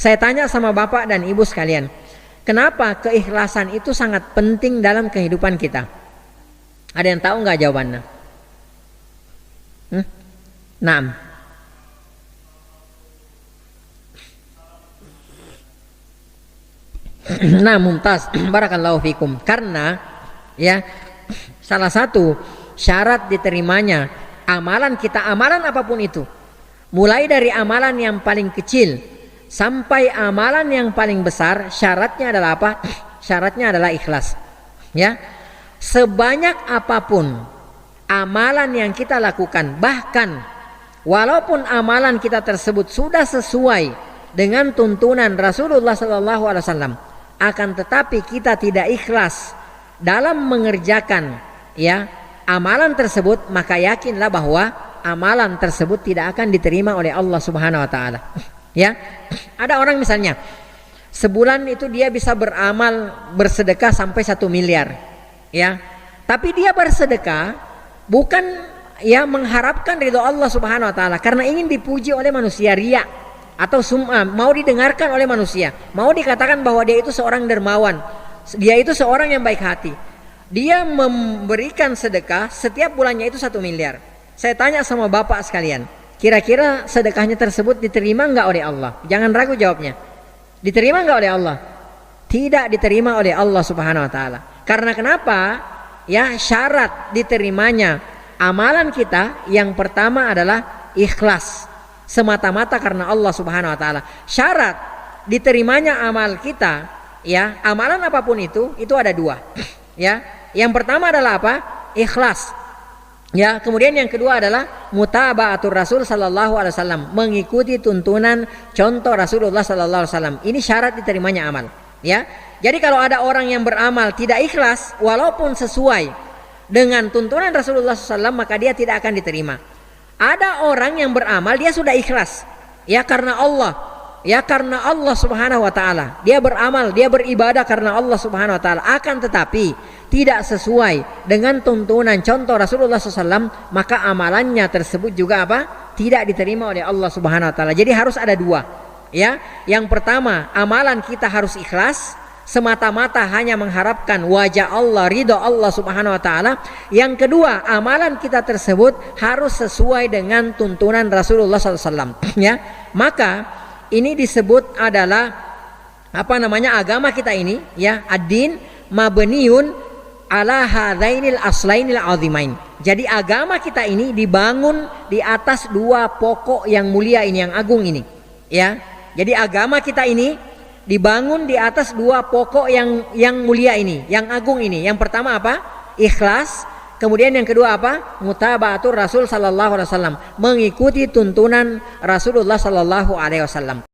Saya tanya sama bapak dan ibu sekalian, kenapa keikhlasan itu sangat penting dalam kehidupan kita? Ada yang tahu nggak jawabannya? Naam. Nah, mumtaz. Barakallahu fikum. Karena ya, salah satu syarat diterimanya amalan kita, amalan apapun itu, mulai dari amalan yang paling kecil sampai amalan yang paling besar, syaratnya adalah apa? Syaratnya adalah ikhlas. Ya. Sebanyak apapun amalan yang kita lakukan, bahkan walaupun amalan kita tersebut sudah sesuai dengan tuntunan Rasulullah SAW, akan tetapi kita tidak ikhlas dalam mengerjakan ya amalan tersebut, maka yakinlah bahwa amalan tersebut tidak akan diterima oleh Allah Subhanahu wa taala. Ya. Ada orang misalnya sebulan itu dia bisa beramal bersedekah sampai 1 miliar. Ya. Tapi dia bersedekah bukan ya mengharapkan ridho Allah Subhanahu wa taala, karena ingin dipuji oleh manusia, riya atau sum'ah, mau didengarkan oleh manusia, mau dikatakan bahwa dia itu seorang dermawan, dia itu seorang yang baik hati. Dia memberikan sedekah setiap bulannya itu 1 miliar. Saya tanya sama bapak sekalian, kira-kira sedekahnya tersebut diterima enggak oleh Allah? Jangan ragu jawabnya. Diterima enggak oleh Allah? Tidak diterima oleh Allah Subhanahu wa taala. Karena kenapa? Ya, syarat diterimanya amalan kita yang pertama adalah ikhlas, semata-mata karena Allah Subhanahu wa taala. Syarat diterimanya amal kita, ya, amalan apapun itu ada 2. Ya. Yang pertama adalah apa? Ikhlas. Ya, kemudian yang kedua adalah mutaba'atur Rasul sallallahu alaihi wasallam, mengikuti tuntunan contoh Rasulullah sallallahu alaihi wasallam. Ini syarat diterimanya amal, ya. Jadi kalau ada orang yang beramal tidak ikhlas walaupun sesuai dengan tuntunan Rasulullah SAW, maka dia tidak akan diterima. Ada orang yang beramal dia sudah ikhlas, ya karena Allah, ya karena Allah Subhanahu wa taala. Dia beramal, dia beribadah karena Allah Subhanahu wa taala. Akan tetapi tidak sesuai dengan tuntunan contoh Rasulullah SAW, maka amalannya tersebut juga apa? Tidak diterima oleh Allah Subhanahu wa taala. Jadi harus ada 2. Ya, yang pertama amalan kita harus ikhlas, semata-mata hanya mengharapkan wajah Allah, ridho Allah Subhanahu wa taala. Yang kedua, amalan kita tersebut harus sesuai dengan tuntunan Rasulullah SAW. Ya, maka ini disebut adalah apa namanya, agama kita ini, ya, ad-din mabniun ala hadainil aslainil azimain. Jadi agama kita ini dibangun di atas 2 pokok yang mulia ini, yang agung ini, ya. Jadi agama kita ini dibangun di atas 2 pokok yang mulia ini, yang agung ini. Yang pertama apa? Ikhlas. Kemudian yang kedua apa? Mutaba'atur Rasul sallallahu alaihi wasallam, mengikuti tuntunan Rasulullah sallallahu alaihi wasallam.